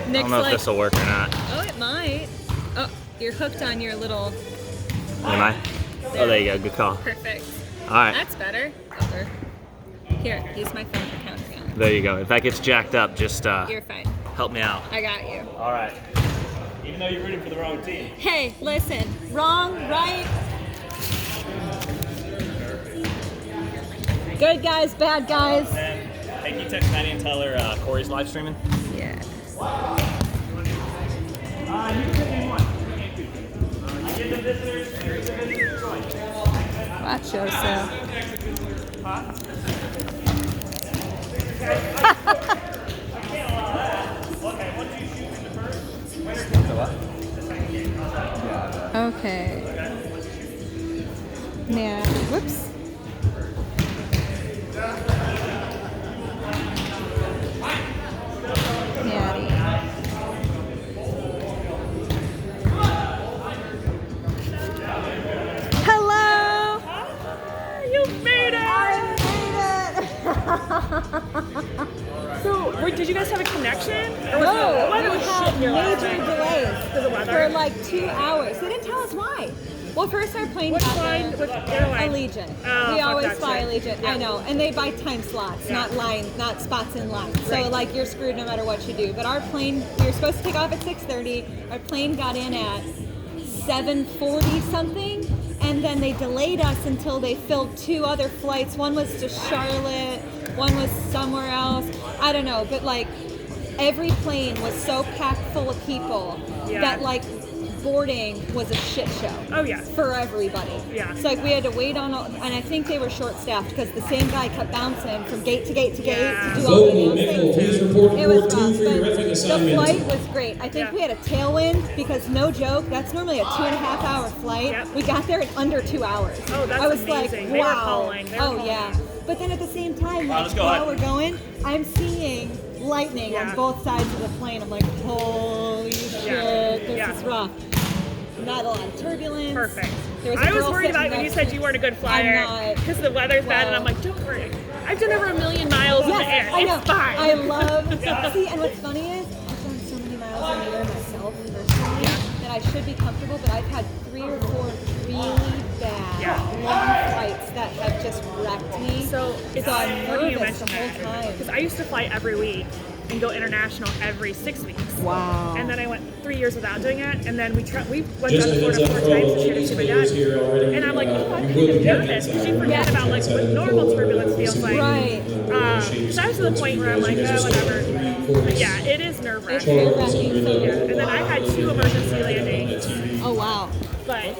I don't know if this will work or not. Oh, it might. Oh, you're hooked on your little... Am I? Oh, there you go. Good call. Perfect. All right. That's better. Over. Here, use my phone for countdown. There you go. If that gets jacked up, just You're fine. help me out. I got you. All right. Even though you're rooting for the wrong team. Hey, listen. Wrong, right? Good guys, bad guys. Hey, can you text Maddie and tell her Corey's live streaming? Yeah. You can pick anyone. I give the visitors choice. Watch yourself. Okay, once you shoot in the first, winner takes the second game. Okay. Now, whoops. Maddie. Hello. You made it! I made it. So, did you guys have a connection? Or No, the weather we was had shit here last major night? delays For the weather? for like 2 hours. They didn't tell us why. Well, first our plane Which got line? there. Which airline? Allegiant. Oh, We fuck always that fly shit. Allegiant. Yeah. I know, and they buy time slots, Yeah. not spots in line. So Right. like you're screwed no matter what you do. But our plane, we were supposed to take off at 6:30. Our plane got in at 7:40 something, and then they delayed us until they filled 2 other flights. One was to Charlotte, one was somewhere else. I don't know, but like every plane was so packed full of people Yeah. that like boarding was a shit show. Oh, yeah. For everybody. Yeah. So like we had to wait on, and I think they were short-staffed because the same guy kept bouncing from gate to gate to gate Yeah. to do all the Vogel, Nickel, announcing. please report It was board 2 rough, for your but refing the assignment. flight was great. I think Yeah. we had a tailwind because no joke, that's normally a 2.5-hour flight. Yep. We got there in under 2 hours. Oh, that's I was amazing. like, They were wow. calling. They were Oh calling. yeah. But then at the same time, Wow, like let's go while ahead. we're going, I'm seeing lightning Yeah. on both sides of the plane. I'm like, holy shit, this Yeah. is rough. Not a lot of turbulence. Perfect. There was a I was girl worried sitting about when you next said to- you weren't a good flyer. I'm not. Because the weather's bad, and I'm Well- like, don't worry. I've done over 1,000,000 miles in the air. Yes, I know. It's fine. I love. See, and what's funny is I've done so many miles in the air myself personally that I should be comfortable, but I've had 3 or 4 really bad long flights that have just wrecked me. So it's So I'm funny you nervous mentioned the whole that. time. Because I used to fly every week and go international every 6 weeks. Wow. And then I went 3 years without doing it, and then we went Just down a to heads Florida up 4 for all times the to share it ladies to my players dad. here already. And I'm like, oh, I you kind will of be nervous getting because you inside. forget about like what normal turbulence feels like. Right. So I was to the point where I'm like, oh, whatever. But yeah, it is nerve It's wracking. nerve-wracking. And then I had 2 emergency landings, Oh wow. but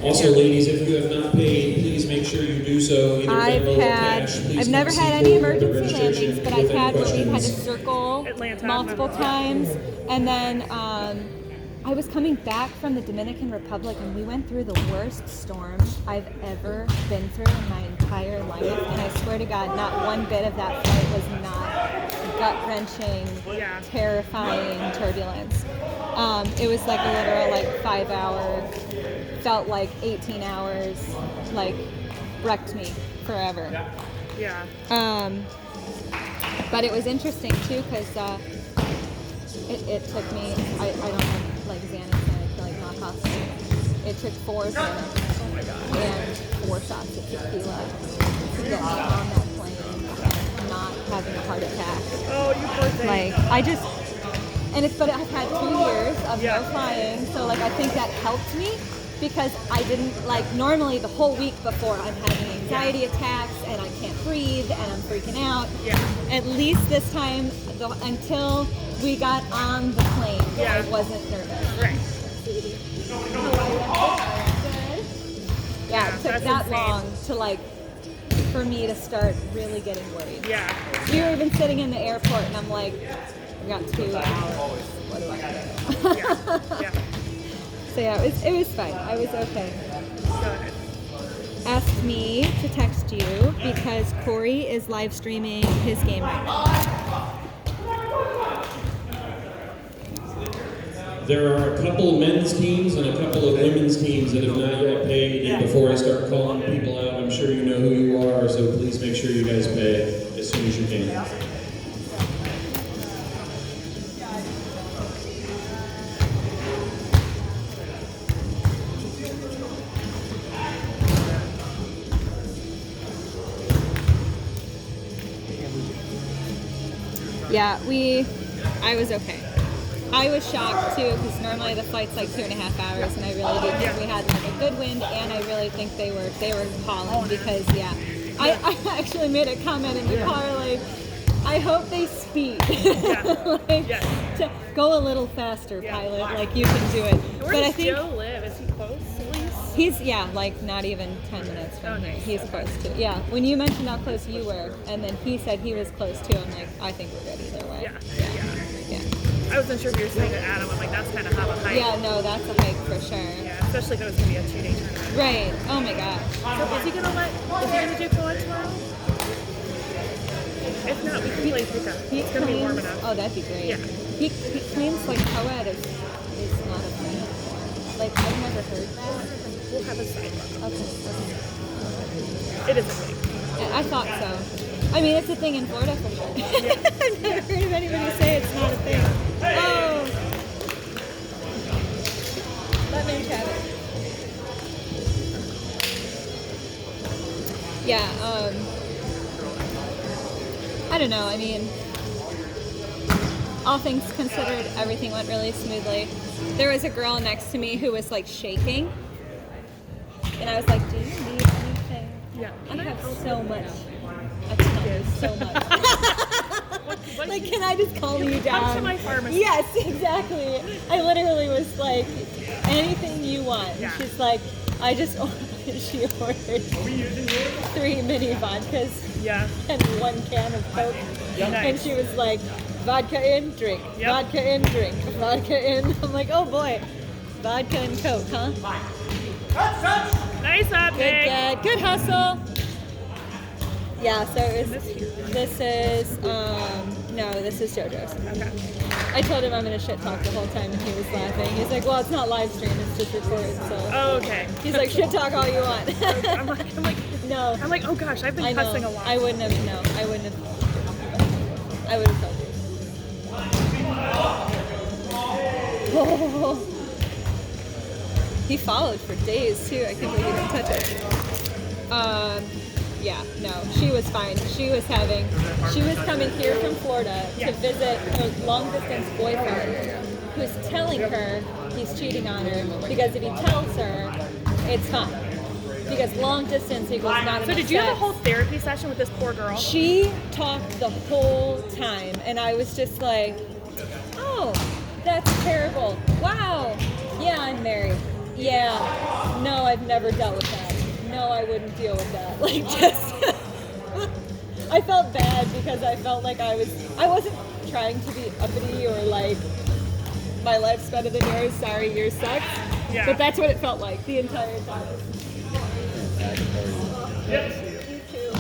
Also, ladies, if you have not paid, please make sure you do so. Either Venmo or cash. Please I've never come had see any Ford for emergency registration landings, but with I've any had where we've had to questions. circle Atlanta, multiple remember? times. And then I was coming back from the Dominican Republic, and we went through the worst storm I've ever been through in my entire life. And I swear to God, not one bit of that flight was not gut-wrenching, Yeah. terrifying turbulence. It was like a literal 5-hour, felt like 18 hours, like wrecked me forever. yeah. But it was interesting too because it took me, I don't have like Xanax and I feel like knockoffs. It took 4 Xanax and 4 shots of tequila to get me on that plane and not having a heart attack. Oh, you poor thing. Like but I've had 2 years of no flying, so like I think that helped me because I didn't normally the whole week before I'm having anxiety attacks and I can't breathe and I'm freaking out. Yeah. At least this time until we got on the plane, Yeah. I wasn't nervous. Right. Yeah, it took that's that insane. long to for me to start really getting worried. Yeah. We were even sitting in the airport and I'm like, we got 2 hours. What do I do? Yeah. Yeah. So yeah, it was fine. I was okay. Good. Asked me to text you because Corey is live streaming his game right now. There are a couple men's teams and a couple of women's teams that have not yet paid. And before I start calling people out, I'm sure you know who you are, so please make sure you guys pay as soon as you can. Yeah, I was okay. I was shocked too because normally the flight's like 2.5 hours, and I really do think we had like a good wind, and I really think they were hauling because I actually made a comment in the car like, I hope they speed. Like, to go a little faster, pilot. Like you can do it. Where But does I think Joe live? Is he close at least? he's like not even 10 minutes from here. nice. He's close to. Yeah, when you mentioned how close you were, and then he said he was close too, I'm like, I think we're good either way. Yeah. I wasn't sure if you were saying to Adam. I'm like, that's kind of how a hike. Yeah, no, that's a hike for sure. Yeah, especially if it was gonna be a 2-day tournament. Right. Oh my gosh. So is he gonna do co-ed tomorrow? If not, we can play pickup. It's gonna be warm enough. Oh, that'd be great. Yeah. He claims like co-ed is not a thing. Like I've never heard that. We'll have a sidebar. Okay. It is a thing. I thought so. I mean, it's a thing in Florida for sure. I've never heard of anybody say it's not a thing. Oh. Let Minch have it. Yeah, I don't know. I mean, all things considered, everything went really smoothly. There was a girl next to me who was like shaking. And I was like, do you need anything? Yeah. I have so much. I can help you so much. Like, can I just calm you down? Come to my pharmacy. Yes, exactly. I literally was like, anything you want. Yeah. She's like, she ordered 3 mini vodkas and 1 can of Coke. And she was like, vodka in, drink. Yep. Vodka in, drink. Vodka in. I'm like, oh boy. Vodka and Coke, huh? Nice up, Nick. Good hustle. Yeah, so it was, this is JoJo's. Okay. I told him I'm going to shit talk the whole time, and he was laughing. He's like, well, it's not live stream, it's just recorded, so. Oh, okay. He's like, shit talk all you want. I'm like, no. I'm like, oh gosh, I've been cussing a lot. I wouldn't have, no, I would have told you. Oh. He followed for days, too. I can't believe he didn't touch it. Yeah, no, she was fine. She was coming here from Florida to visit her long-distance boyfriend, who's telling her he's cheating on her, because if he tells her, it's fine. Because long distance equals not enough. So did you have a sex. whole therapy session with this poor girl? She talked the whole time, and I was just like, oh, that's terrible. Wow. Yeah, I'm married. Yeah. No, I've never dealt with that. No, I wouldn't deal with that. Like, just I felt bad because I felt like I wasn't trying to be uppity or like my life's better than yours, sorry, yours sucks. Yeah. But that's what it felt like the entire time. You too.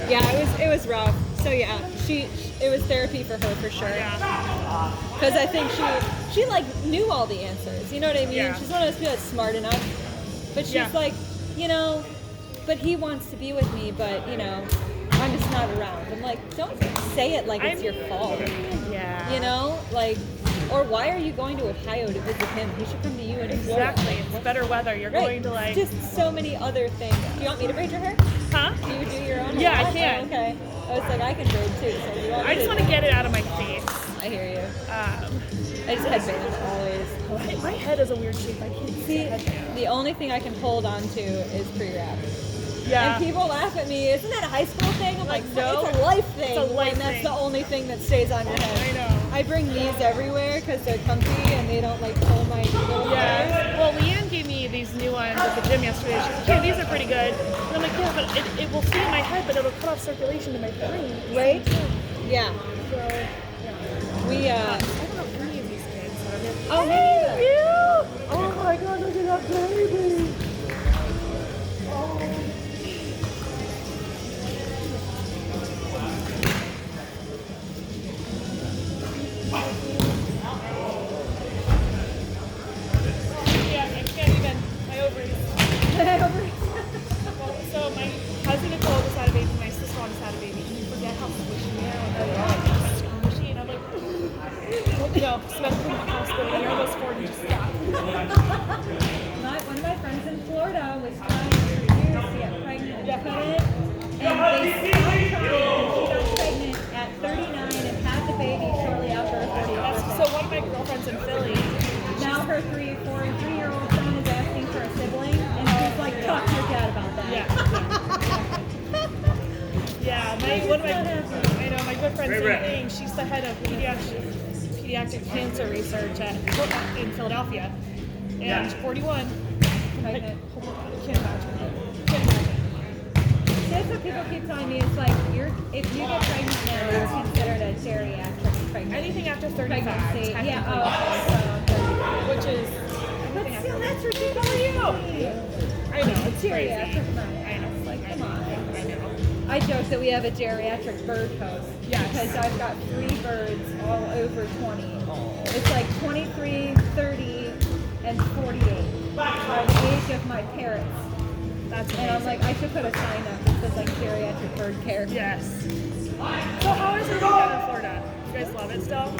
Yeah, it was rough. So yeah, it was therapy for her for sure. Yeah. Because I think she like knew all the answers. You know what I mean? Yeah. She's one of those people that's smart enough. But she's like, you know, but he wants to be with me, but you know, I'm just not around. I'm like, don't say it like it's your fault. Yeah. You know, like, or why are you going to Ohio to visit him? He should come to you in Florida. Exactly. It's better weather. You're going to like. Just so many other things. Do you want me to braid your hair? Huh? Do you do your own? Yeah, hair? I can. Oh, okay. I was like, I can braid too. So do you want me I just want to get it out of my face. I hear you. I just headband always. My head is a weird shape. I can't See, the only thing I can hold on to is pre-wrap. Yeah. And people laugh at me. Isn't that a high school thing? I'm like, no. it's a life thing. It's a life and that's thing. the only thing that stays on your head. I know. I bring these everywhere because they're comfy and they don't like pull my little hairs. Yeah. Well, Leanne gave me these new ones at the gym yesterday. She's like, yeah, these are pretty good. And I'm like, yeah, but it will stay in my head, but it'll cut off circulation to my brain. Right? Yeah. So, yeah. We, I don't know any of these kids. oh, me neither. You! Oh my god, look at that baby! Yeah, I can't even. My ovaries. So my cousin Nicole just had a baby, my sister-in-law just had a baby, and you forget how squishy they are when they're like squishy, and I'm like, no, especially in the hospital, when you're almost 40, just stop. One of my friends in Florida was trying for years to get pregnant and couldn't. And they stopped trying and she got pregnant friend, same thing. She's the head of pediatric cancer research in Philadelphia. And 41. Pregnant. Can't imagine. That's what people keep telling me. It's like if you get pregnant now, it's considered a geriatric pregnancy. Anything after 35. Pregnancy. technically. Yeah. Which is. But still, that's ridiculous. I know, it's crazy. Geriatric. I know. Like, come on. I know. I joke that we have a geriatric bird host. Yes. Because I've got 3 birds all over 20. It's like 23, 30, and 48 are the age of my parrots. That's amazing. And I'm like, I should put a sign up that says like geriatric bird care. Yes. So how is it down in Florida? You guys love it still?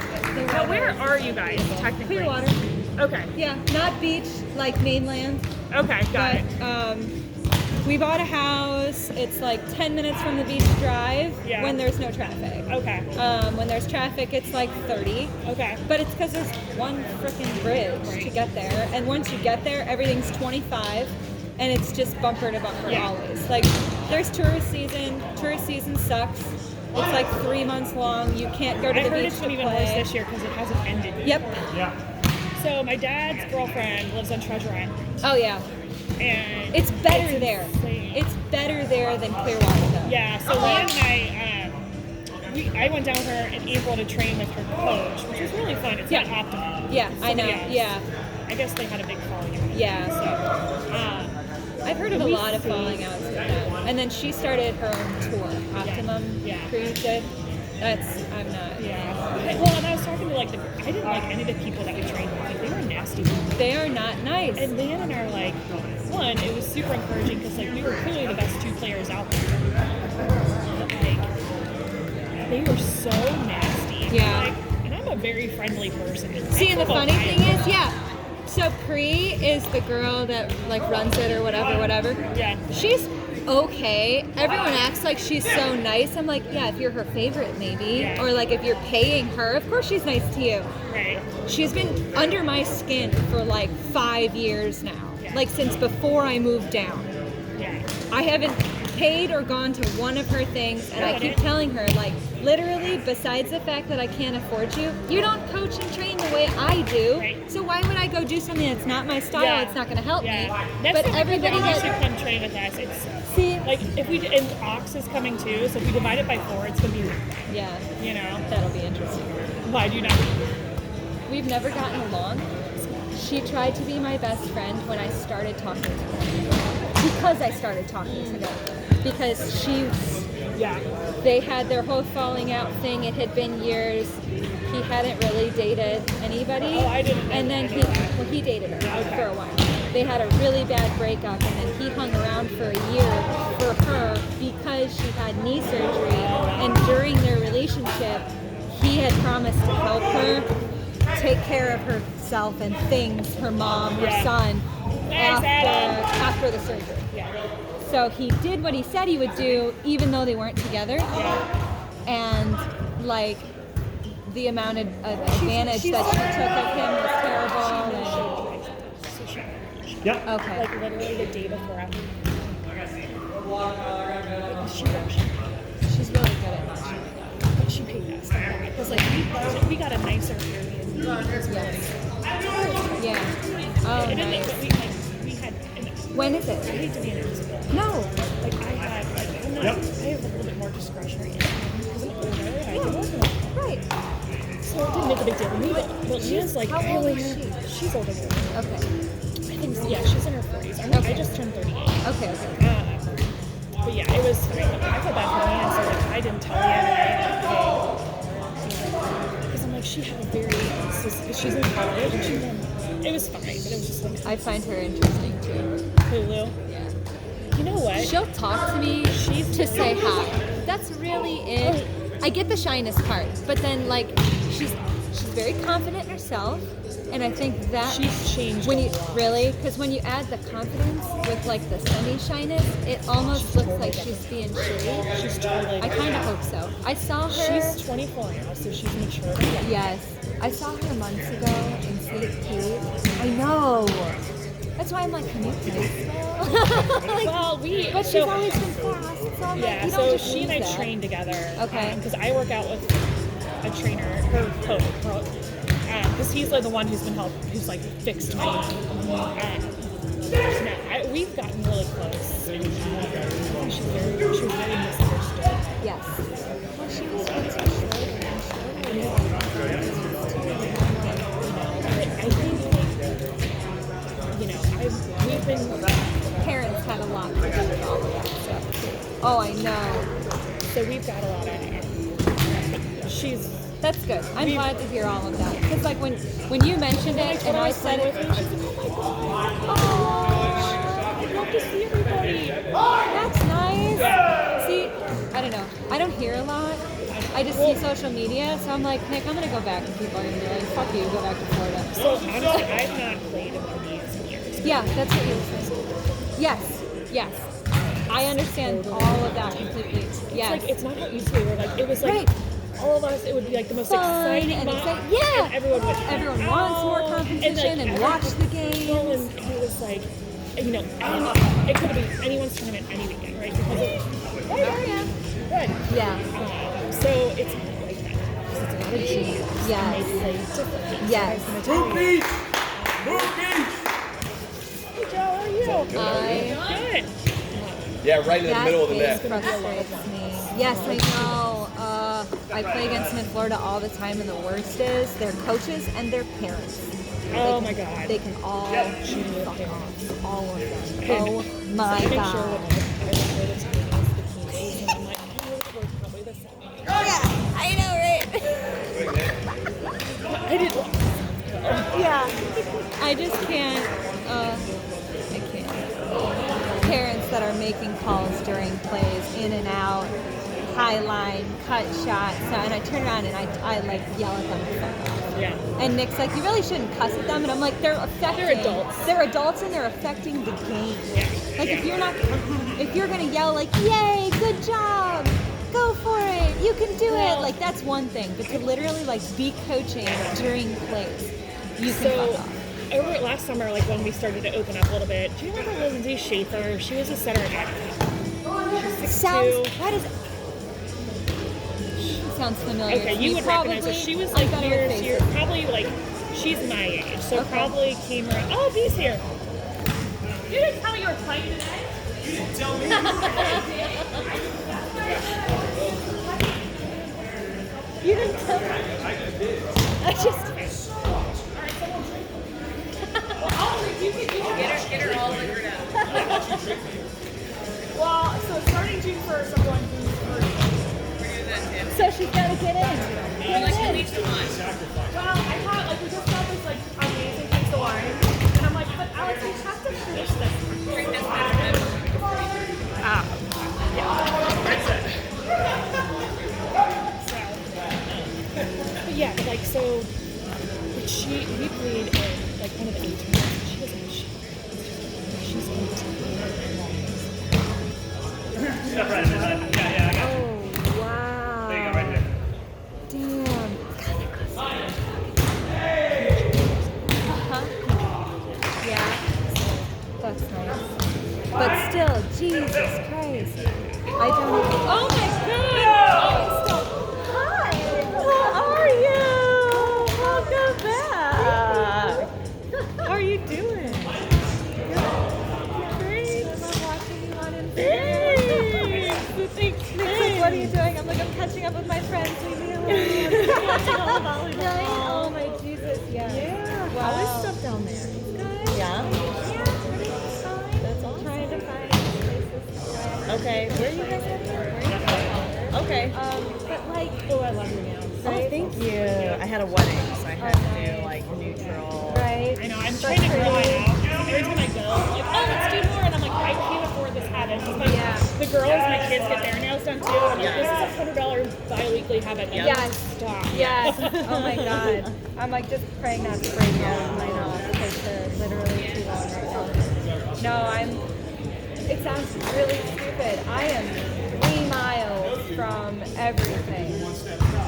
Now, where are you guys, technically? Clearwater. Okay. Yeah, not beach like mainland. Okay, got it. But we bought a house. It's like 10 minutes from the beach drive when there's no traffic. Okay. When there's traffic, it's like 30. Okay. But it's because there's one freaking bridge to get there. And once you get there, everything's 25. And it's just bumper to bumper always. Like, there's tourist season. Tourist season sucks. It's like 3 months long. You can't go to the beach to play. I heard it's been even worse this year because it hasn't ended yet. Yep. Yeah. So my dad's girlfriend lives on Treasure Island. Oh, yeah. And It's better there. insane. It's better there than Clearwater, though. Yeah, so Leanne and I went down with her in April to train with her coach, which was really fun. It's not Optimum. Yeah, I know. Somebody else. Yeah. I guess they had a big falling out. Yeah. So, I've heard of a lot of falling outs with them. And then she started her own tour, Optimum Cruise did. I'm not. Yeah. Well, and I was talking to I didn't like any of the people that we trained with. Like, they were nasty people. They are not nice. And Leanne and I are like, one, it was super encouraging because we were clearly the best 2 players out there. But they were so nasty. Yeah. And I'm a very friendly person. See, and the funny thing is, so Pri is the girl that runs it or whatever. Yeah. She's okay. Everyone acts like she's so nice. I'm like, yeah, if you're her favorite, maybe. Yeah. Or if you're paying her, of course she's nice to you. Right. She's been under my skin for 5 years now. Yeah. Since before I moved down. Yeah. I haven't paid or gone to one of her things, and I keep telling her, literally, besides the fact that I can't afford you, you don't coach and train the way I do. Right. So why would I go do something that's not my style? Yeah. It's not going to help me. That's But everybody that that should come train with us. It's see, if we and Ox is coming too, so if we divide it by 4, it's gonna be yeah, that'll be interesting. Why do you not? We've never gotten along. She tried to be my best friend when I started talking to her. Because I started talking to her. Because they had their whole falling out thing. It had been years. He hadn't really dated anybody. Oh, I didn't know And then he dated her for a while. They had a really bad breakup, and then he hung around for a year for her because she had knee surgery. And during their relationship, he had promised to help her take care of herself and things, her mom, her son, after the surgery. Yeah. So he did what he said he would do, even though they weren't together. And the amount of advantage that she took of him was terrible. Yep. Okay. Literally the day before after. She's really good at not showing up. But she paid us. Because we got a nicer Airbnb. Yeah. Oh, It didn't nice. but we had. When is I it? hate to be an announcement. No. I had I have a little bit more discretionary income because I'm older and I can work more. Right. So it didn't make a big deal to me. But Leah's how old is she? She's older than me. Okay. I think she's in her 40s. I just turned 38. Okay. But yeah, it was fine. I felt bad for Leanne, so I didn't tell Leanne because I'm she had a very she's in college and she's in. It was fine, but it was just I find her interesting too. Hulu. Yeah. You know what? She'll talk to me to say hi. That's really it. I get the shyness part, but then she's very confident in herself, and I think that She's changed when you a lot. really because when you add the confidence with the semi-shyness, it almost looks like she's being shitty. She's totally. I kind of hope so. I saw her. She's 24 now, so she's mature. Yes, I saw her months ago in St. Pete. I know. That's why I'm can you please? Well, But she's always been fast. workouts all night? Yeah, You don't so just she and I use that. train together. Okay. Because I work out with a trainer, her coach. Because he's like the one who's who's like fixed me. We've gotten really close. And she was very misunderstood. Yes. Well, she was getting so short and I think, we've been... Parents had a lot to do with all of that stuff too. Oh, I know. So we've got a lot of... That's good. I'm glad to hear all of that. Because like when you mentioned it and I said it, she's like, oh, I'd love to see everybody. that's nice. See, I don't know. I don't hear a lot. I just see social media, so I'm like, Nick, I'm gonna go back, and people are gonna be like, fuck you, go back to Florida. So honestly, I've not played in the leagues in years. Yeah, that's what you were saying. Yes. I understand all of that completely. Yes. It's like, it's not how it used to be, where like, it was like, Right. all of us, it would be like the most Fun exciting and month. exciting. Yeah. And everyone would Everyone wants more competition and watch the games. And it was like, and it could have been anyone's tournament any weekend, right? Because it, Oh, yeah. good. Yeah. So it's not like that. Because it's a lot of juniors. Yes. And they play differently. Yes. Move beach! Move beach! Hey, Joe, how are you? Good. Yeah, right in the middle of the That net. game frustrates me. Yes, I know. I play against them in Florida all the time, and the worst is their coaches and their parents. Oh my God. They can all fuck off. All of them. Oh my Make sure God. when I went for the team, the teammates, and I'm like, I know we're probably the same. Yeah, I know, right? I didn't. Yeah. I just can't. I can't. Parents that are making calls during plays, in and out, high line, cut shots, and I turn around and I like yell at them to fuck off. Yeah. And Nick's like, you really shouldn't cuss at them, and I'm like, they're affecting. They're adults. They're adults and they're affecting the game. Yeah. Like if you're gonna yell like, yay, good job, go for it, you can do it. Like that's one thing, but to literally like be coaching during plays, you can fuck off. Over last summer, like when we started to open up a little bit, do you remember Lindsay Schaefer? She was a center at She's 6'2". That is. Sounds familiar. Okay, you would recognize her. She was like years, probably like, she's my age, so probably came around. Oh, B's here. You didn't tell me you were playing today. You didn't tell me. You didn't tell me. I just did. I just. Get her all liquored out. Well, so starting June 1st, I'm going to So she's got to get in. Well, I thought, like, we just got this, like, amazing piece of wine. And I'm like, but Alex, we have to finish this. But yeah, like, so, but we played in, like, one of the 8 tournaments. She doesn't, she's in Yeah, right. Yeah, I got it. Oh, wow. There you go, right there. Damn. Uh-huh. Yeah. That's nice. But still, Jesus Christ. I don't even... Oh my God! Hi! How are you? Welcome back! How are you doing? Great. I'm watching you on Instagram. Thanks. What are you doing? I'm like, I'm catching up with my friends. Leave me alone. Oh my Jesus, yeah. Yeah. Wow. How is stuff down there? Good. Yeah? Yeah, pretty fine. That's awesome. Trying to find places to play. Okay. Where are you guys at? Okay. But like, Oh, I love your nails. Oh, thank you. I had a wedding, so I had to do like neutral. right? I know, I'm trying to grow it out. Every time I go, I'm like, oh, let's do more. And I'm like, I can't afford this habit. It's like, the girls, my kids get their nails done too. And I'm like, this is $100 bi-weekly habit. And Yes. Stop. Yes. Oh my God. I'm like just praying not to break all of mine off because they're literally too long right now. No, it sounds really stupid. I am 3 miles from everything.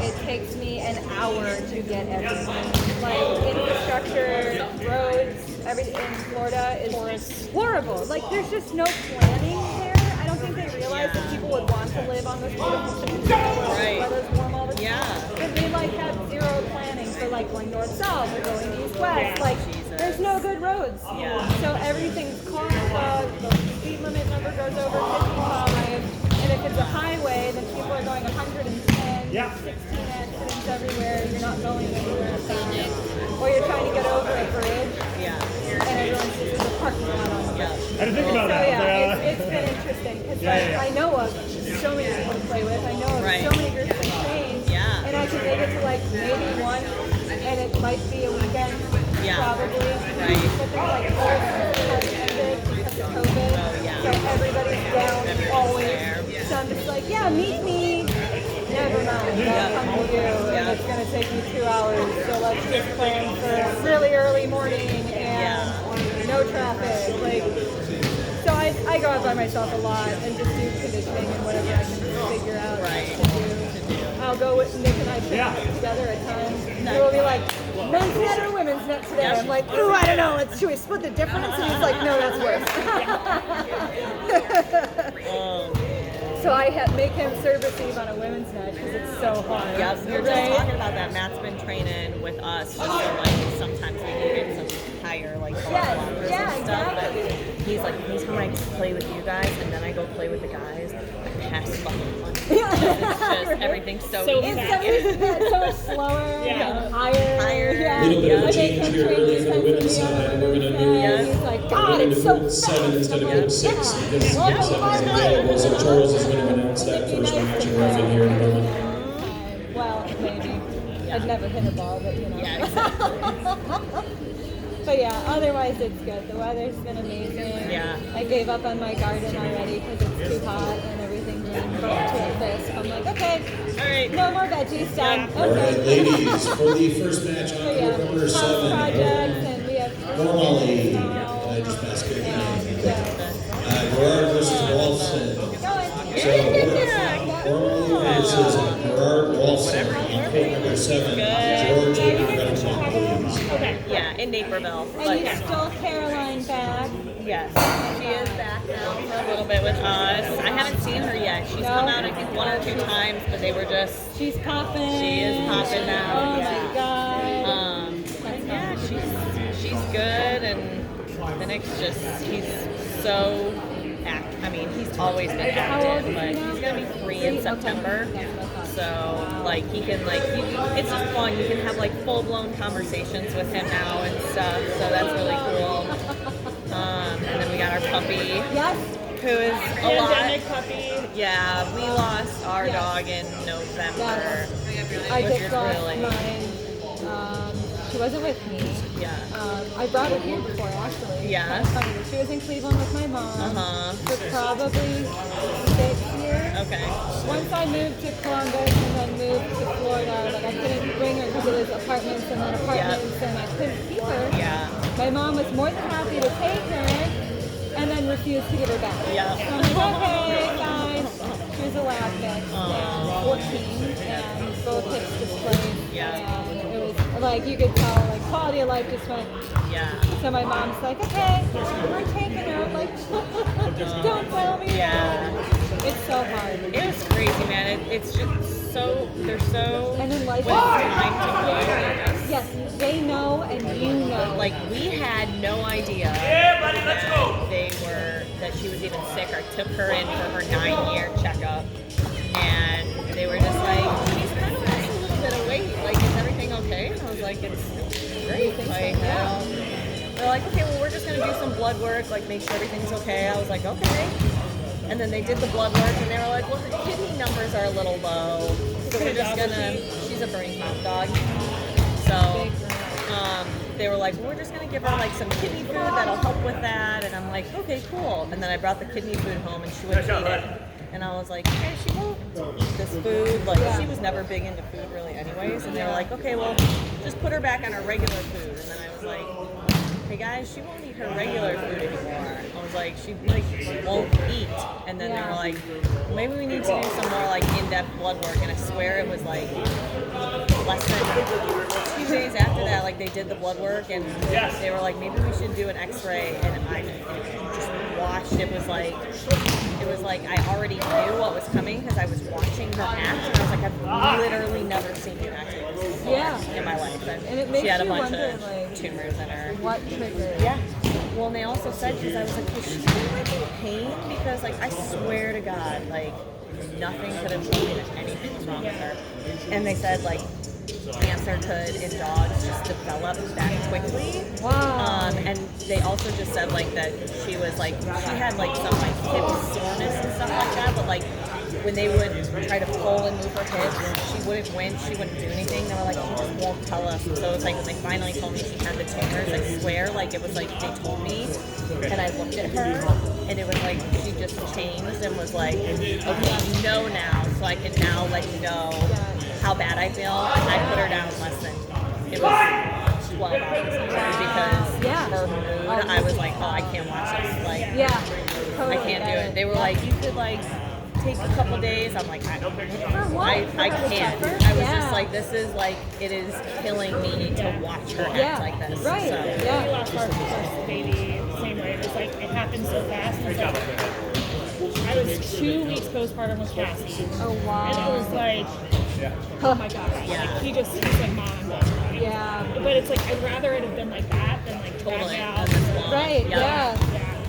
It takes me an hour to get everything. Like infrastructure, roads, everything in Florida is horrible. Like there's just no planning there. I don't think they realize realized that people would want to live on this beautiful peninsula where Right. the weather's warm all the time. Yeah. But they like had zero planning for like going north-south or going east-west. Like Jesus. there's no good roads. Yeah. So everything's clogged. The speed limit never goes over 55. And if it's a highway, then people are going 110, Yeah. 16 accidents everywhere. You're not going anywhere fast. Or you're trying to get over a bridge, Yeah. and everyone's just in the parking lot on the bridge. I didn't think about So that. yeah, it's been interesting because I know of so many people to play with. I know of Right. so many groups to train. Yeah. And I can make it to like maybe one, and it might be a weekend, Yeah. probably. Right. But then like all of has ended because of COVID. Oh, yeah. So everybody's down Everybody's always. there. So I'm just like, yeah, meet me. Never mind, I'll come to you, and it's going to take me 2 hours, so let's just plan for really early morning and no traffic. Like, so I go out by myself a lot and just do conditioning and whatever I can figure out to do. I'll go with Nick and I train together at times. It will be like, men's net or women's net today? I'm like, ooh, I don't know, should we split the difference? And he's like, no, that's worse. So I make him serve receive on a women's net because it's so hard. Yeah, we were just Right? talking about that. Matt's been training with us, just so like sometimes we can get some higher like kilometers yeah, and stuff. exactly. But he's like, anytime I get to play with you guys, and then I go play with the guys, I pass fucking money. Yeah. It's just everything's so easy. It's so much slower and higher. Yeah. A little bit of a I change make him here train early for the women's defensively on side. the We're going to women's do side. He's like, we're God, going it's to so put 7 fast. instead of I'm like, put 6 yeah. because 7 is available. So Charles is going to announce that first match and ref in here in a moment. Well, maybe. I'd never hit a ball, but you know. Yeah, exactly. But yeah, otherwise it's good. The weather's been amazing. Yeah. I gave up on my garden already because it's too hot and everything's really burnt to a crisp. I'm like, okay, All right. no more veggies done. All right, Okay. ladies, for the first match on So yeah, court number house 7. projects, and we have Normally, now. I just passed it. And Gerard versus Wolfson. going. Normally versus Gerard Wolfson on court number 7. George, if you're going to come up, please. Yeah, in Naperville. And you But stole Caroline back. yes, she is back now for a little bit with us. I haven't seen her yet. She's come out I think 1 or 2 times, but they were just She's popping. She is popping now, Oh yeah. my god. yeah, she's good, and the Nick's he's so I mean, he's always been How old active, is but he now? he's gonna be 3 in September. So like he can it's just fun. You can have like full blown conversations with him now and stuff. So that's really cool. And then we got our puppy, Yes. who is a Pandemic lot. puppy. Yeah, we lost our dog in November. I which just is lost really mine. She wasn't with me. yeah. I brought her here before, actually. Yeah. It's funny, but she was in Cleveland with my mom for probably 6 years. Okay. Once I moved to Columbus and then moved to Florida, like I couldn't bring her because it was apartments and then apartments, and I couldn't keep her. Yeah. My mom was more than happy to take her and then refused to give her back. Yeah. So I'm like, okay, fine. She was a lab mix and 14 and both hips displaced. Yeah. And it was like, you could tell, like, quality of life just went. Yeah. So my mom's like, okay, we're taking her. I'm like, don't tell me. Yeah. It's so hard. It was crazy, man. It's just so they're so And then life when it's time to go. Yes, they know and you know. Like we had no idea that she was even sick. I took her in for her 9-year checkup, and they were just like, she's kind of lost a little bit of weight. Like, is everything okay? And I was like, it's great. Like, they're like, okay, well, we're just gonna do some blood work, like make sure everything's okay. I was like, okay. And then they did the blood work, and they were like, well, her kidney numbers are a little low, so we're just gonna. She's a Burning Top dog, so. They were like, well, we're just going to give her like some kidney food that'll help with that. And I'm like, okay, cool. And then I brought the kidney food home and she wouldn't eat it. And I was like, okay, she won't eat this food. Like, she was never big into food really anyways. And they were like, okay, well, just put her back on her regular food. And then I was like, hey guys, she won't eat her regular food anymore. I was like, she won't eat. And then they were like, maybe we need to do some more like in-depth blood work. And I swear it was like less than 2 days after that, like they did the blood work and they were like, maybe we should do an x-ray. And I just watched, it was was like, I already knew what was coming because I was watching her act, and I was like, I've literally never seen you act like this before in my life. And it makes she had a you bunch wonder, of like, tumors in her. what triggered? Yeah. Well, and they also said, because I was like, was she like in pain? Because like, I swear to God, like, nothing could have told me that anything was wrong with her. And they said like, cancer could in dogs just develop that quickly. Wow. And they also just said like that she was like, she had like some like hip soreness and stuff like that, but like when they would try to pull and move her hips, she wouldn't winch, she wouldn't do anything. They were like, she just won't tell us. So it's like when they finally told me she had the tumors, I swear, like it was like they told me, and I looked at her, and it was like she just changed and was like, okay, you know now, so I can now let you know how bad I feel. And I put her down less than, it was 12 hours because her mood, I was like, oh, I can't watch this. Like, Totally I can't do it. They were like, you could like take a couple days. I'm like, I can't. I was just like, this is like, it is killing me to watch her act like this. Right. So. We lost our first baby same way. It was like, it happened so fast. And like, I was 2 weeks postpartum with Cassie. Oh, wow. And it was like, oh my God. Like, he said, Mom, I'm done. But it's like, I'd rather it have been like that than like Totally. out. Right,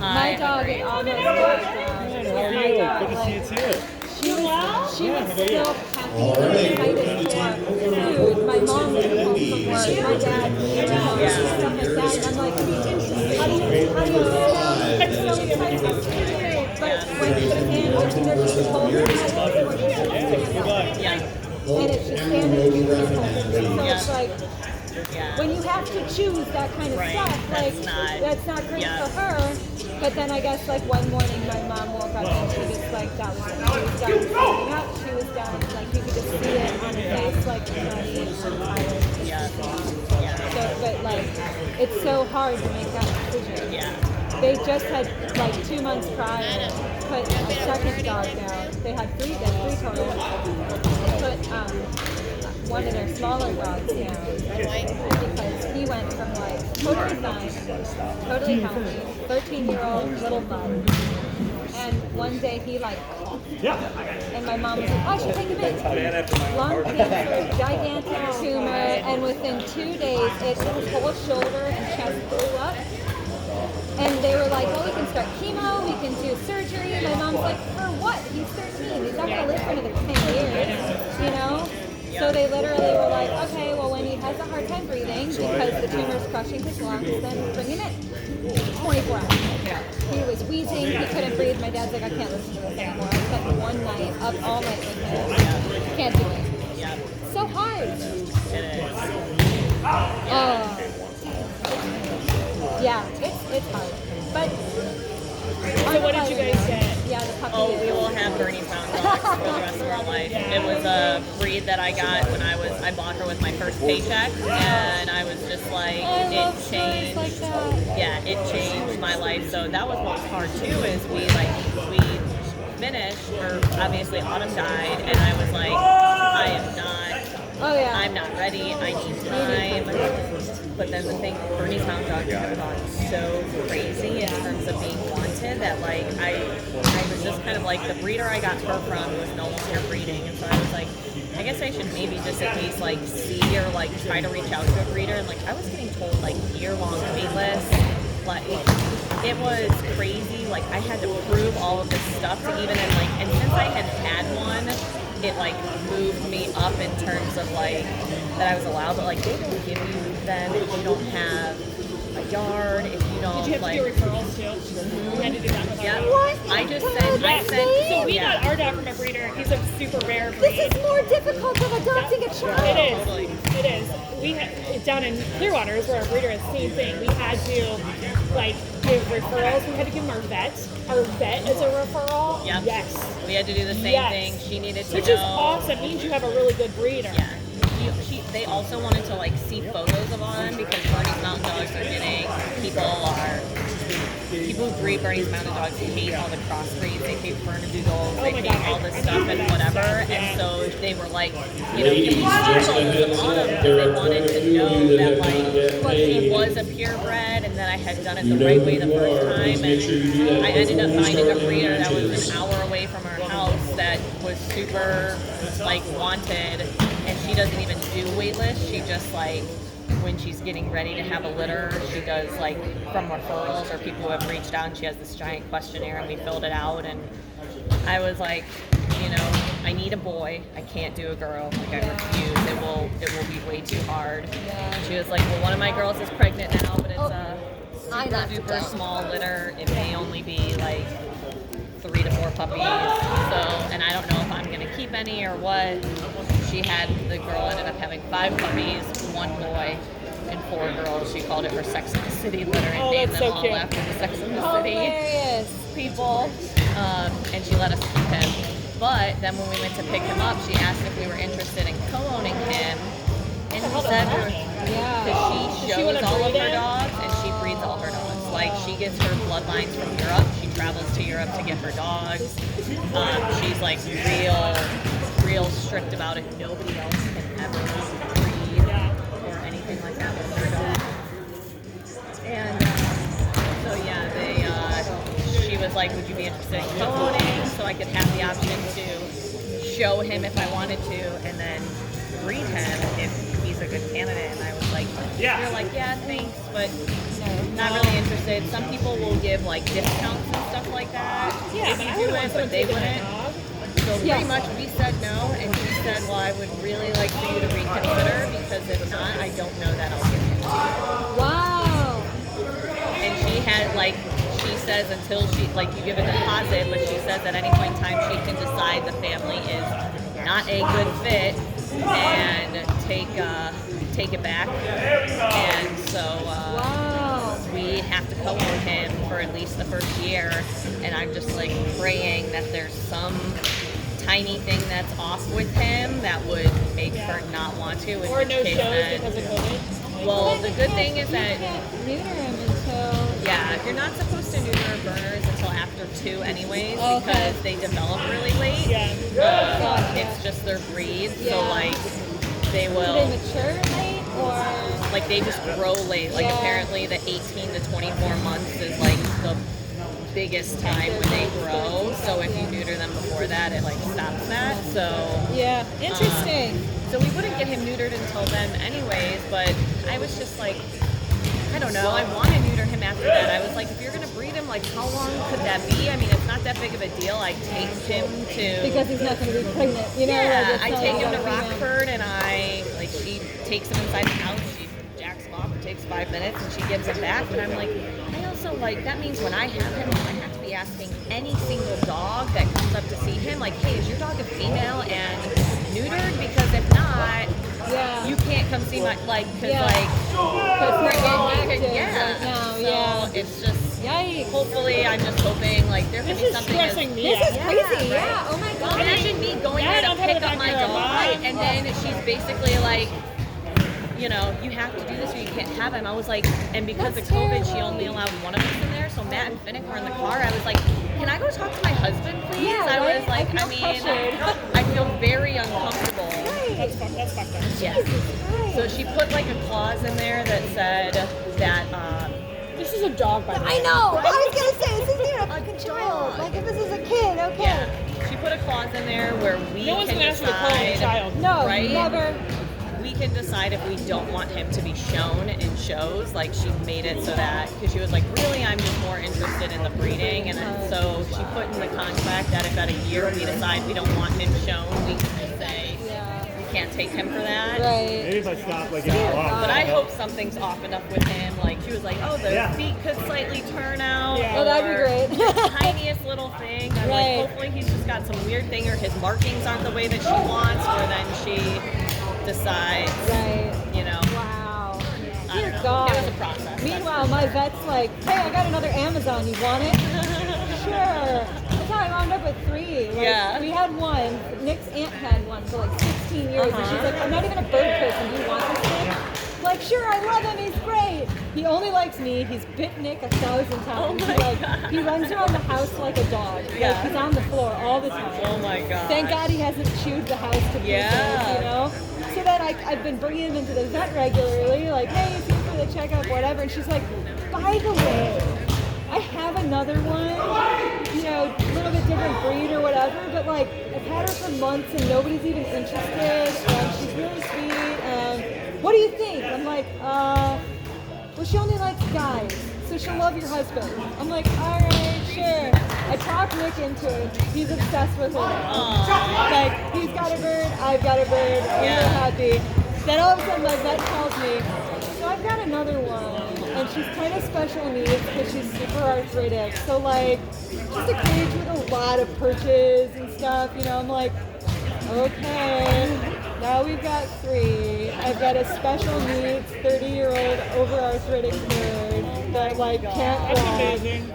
my dog is almost like that. My dog, Good to see you too. she was so happy and excited for food. My mom would come home from work, my dad, stuff like that. And I'm like, how do you I'm so excited. But when she stands, there's just told her, and it's just standing in the So it's like, when you have to choose that kind of stuff, like that's not great for her. But then I guess like one morning my mom woke up and she just like that was it. She was done standing up. She was done. Like you could just see it on her face, like So, but like it's so hard to make that decision. They just had like 2 months prior put a second dog down. They had three total. They put one of their smaller dogs down because he went from like totally fine, totally healthy, 13-year-old little bud, and one day he like coughed. And my mom was like, oh, I should take him in. Lung cancer, gigantic tumor, and within 2 days his whole shoulder and chest blew up. And they were like, well, we can start chemo, we can do surgery. My mom's like, for what? He's 13. He's not going to live for another 10 years, you know? So they literally were like, okay, well, when he has a hard time breathing because the tumor's crushing his lungs, then bring him in. 24 hours. He was wheezing, he couldn't breathe. My dad's like, I can't listen to this anymore. I spent one night up all night with him. Can't do it. So hard. Yeah, it's hard. But so what did you guys get? Yeah, the puppy. Oh, we will have Bernie's Mountain Dogs for the rest of our life. It was a breed that I got when I bought her with my first paycheck, and I was just like, it changed. Like that. Yeah, it changed my life. So that was what was hard too. Is we finished, or obviously Autumn died, and I was like, I am not. Oh yeah. I'm not ready. I need time. But then the thing, Bernie's Mountain Dog has gone so crazy in terms of being wanted that like I was just kind of like the breeder I got her from was no longer breeding, and so I was like, I guess I should maybe just at least like see or like try to reach out to a breeder. And like I was getting told like year-long wait lists. Like it was crazy. Like I had to prove all of this stuff to even and since I had one, it like moved me up in terms of like that I was allowed, but like they don't give you them if you don't have a yard, if you don't. Did you have like, to do referrals too? We had to do that with our What? I just said so we got our dog from a breeder. He's a super rare breed. This is more difficult than adopting a child. It is. We had down in Clearwater is where our breeder is. Same thing. We had to like give referrals. We had to give them our vet. Our vet is a referral. Yep. Yes. We had to do the same thing. She needed to Which know. is awesome. It means you have a really good breeder. Yeah. They also wanted to like see photos of them because Bernie's Mountain Dogs are getting people who breed Bernie's Mountain Dogs hate all the crossbreeds. They hate Bernedoodles. They hate all this stuff and whatever. And so they were like, you know, Ladies, just a heads up, there are quite a few of you that that have like not yet he paid, was a purebred and that I had done it you the know right who way the you first are. time. Please make sure you do that And I ended up before you finding a start breeder that was matches. an hour away from our house that was super like wanted, and she doesn't even do waitlist. She just like when she's getting ready to have a litter, she does like from referrals or people who have reached out, and she has this giant questionnaire and we filled it out, and I was like, you know, I need a boy. I can't do a girl. Like I refuse. It will be way too hard. Yeah. She was like, well, one of my girls is pregnant now, but it's a I super knocked it duper down. small litter. It may only be like 3 to 4 puppies. So, and I don't know if I'm gonna keep any or what. The girl ended up having 5 puppies, 1 boy, and 4 girls. She called it her Sex and the City litter and Oh, named that's them so all cute. after the Sex and the City Hilarious. people. And she let us keep him. But then when we went to pick him up, she asked if we were interested in co-owning him. And we said, Yeah. because she Does she shows wanna all of breed her him? dogs and she breeds all her dogs. Like she gets her bloodlines from Europe. She travels to Europe to get her dogs. She's like real strict about it. Nobody else can ever breed or anything like that with her dog. And so yeah, she was like, would you be interested in co-owning? So I could have the option to show him if I wanted to, and then breed him if he's a good candidate. And I was like, Yeah. They're like, yeah, thanks, but not really interested. Some people will give like discounts and stuff like that. Yeah, if but you I do wouldn't it, want but someone they taking my wouldn't. dog. So pretty much we said no, and he said, well, I would really like for you to reconsider, because if not, I don't know that I'll give him to you. Wow. And she had like, she says until she, like you give a deposit, but she says at any point in time she can decide the family is not a good fit and take it back. And so Wow. we have to co-own him for at least the first year, and I'm just like praying that there's some tiny thing that's off with him that would make her not want to. In Or which no case shows then- because of COVID. well, the good thing is that You can't neuter him until. yeah, you're not supposed to neuter burners until after 2 anyways, Okay. because they develop really late. Yeah. It's just their breed, so Yeah. like they Do will they mature late or? like they just grow late. Like Yeah. apparently the 18 to 24 months is like the biggest time when they grow. So if you neuter them before that, it like stops that. So Yeah. Interesting. so we wouldn't get him neutered until then anyways, but I was just like, I don't know, I want to neuter him after that. I was like, if you're going to breed him, like how long could that be? I mean, it's not that big of a deal. I take him to... Because he's not going to be pregnant, you know? yeah, like, it's I not take him like to a female. Rockford, and she takes him inside the house, she jacks him off, it takes 5 minutes, and she gives him back. But I'm like, I also like, that means when I have him, I have to be asking any single dog that comes up to see him, like, hey, is your dog a female and neutered? Because if not, Yeah. you can't come see my, like, because Yeah. like, Because we're getting active yeah. right now, So yeah. it's just, Yikes. hopefully, I'm just hoping, like, there could This be is something stressing me This out. is crazy, yeah. Oh my god. Imagine me going Yeah, there to don't have pick it up back my here, dog, bye. and then she's basically like, you know, you have to do this or you can't have him. I was like, and because That's of COVID, she terrible. only allowed one of us in there. So Matt and Finnick were in the car. I was like, can I go talk to my husband, please? Yeah, I right? was like, I feel I mean, pressured. I feel very uncomfortable. That's fucked up. Yeah. Christ. So she put like a clause in there that said that, This is a dog, by the way. I know. I was gonna say this isn't even a fucking dog. child. Like if this is a kid, okay. yeah, she put a clause in there where we No one's can gonna ask you to call a decide. child. No, Right? never. We can decide if we don't want him to be shown in shows. Like she made it so that, because she was like, really, I'm just more interested in the breeding. And then, so she put in the contract that if at a year we decide we don't want him shown, we can just say Yeah. we can't take him for that. Right. Maybe if I stop like in a lot. But I hope something's off enough with him. Like she was like, oh, the Yeah. feet could slightly turn out. Yeah. Oh, that'd be or great. the tiniest little thing. I'm Right. like, hopefully he's just got some weird thing, or his markings aren't the way that she wants, or then she decides, Right. you know. Wow. I Dear don't know. God. It was a process. Meanwhile, my vet's like, hey, I got another Amazon. You want it? Sure. That's how I wound up with 3. Like, Yeah. We had one. Nick's aunt had one for like 16 years. And she's like, I'm not even a bird person. Do you want this thing? Like, sure, I love him. He's great. He only likes me. He's bit Nick 1,000 times. Oh my Like, God. he runs around the house like a dog. Like, Yeah. he's on the floor all the time. Oh my god. Thank God he hasn't chewed the house to pieces, Yeah. you know? So then I've been bringing him into the vet regularly, like, hey, is he for the checkup, whatever. And she's like, by the way, I have another one, you know, a little bit different breed or whatever, but like, I've had her for months and nobody's even interested, and she's really sweet, and what do you think? I'm like, well, she only likes guys, so she'll love your husband. I'm like, all right, sure. I talked Nick into it. He's obsessed with her. Like, he's got a bird, I've got a bird, we're happy. Then all of a sudden my vet calls me, so I've got another one. And she's kind of special needs because she's super arthritic. So like, just a cage with a lot of perches and stuff, you know, I'm like, okay, now we've got 3. I've got a special needs 30-year-old over-arthritic bird that like can't walk.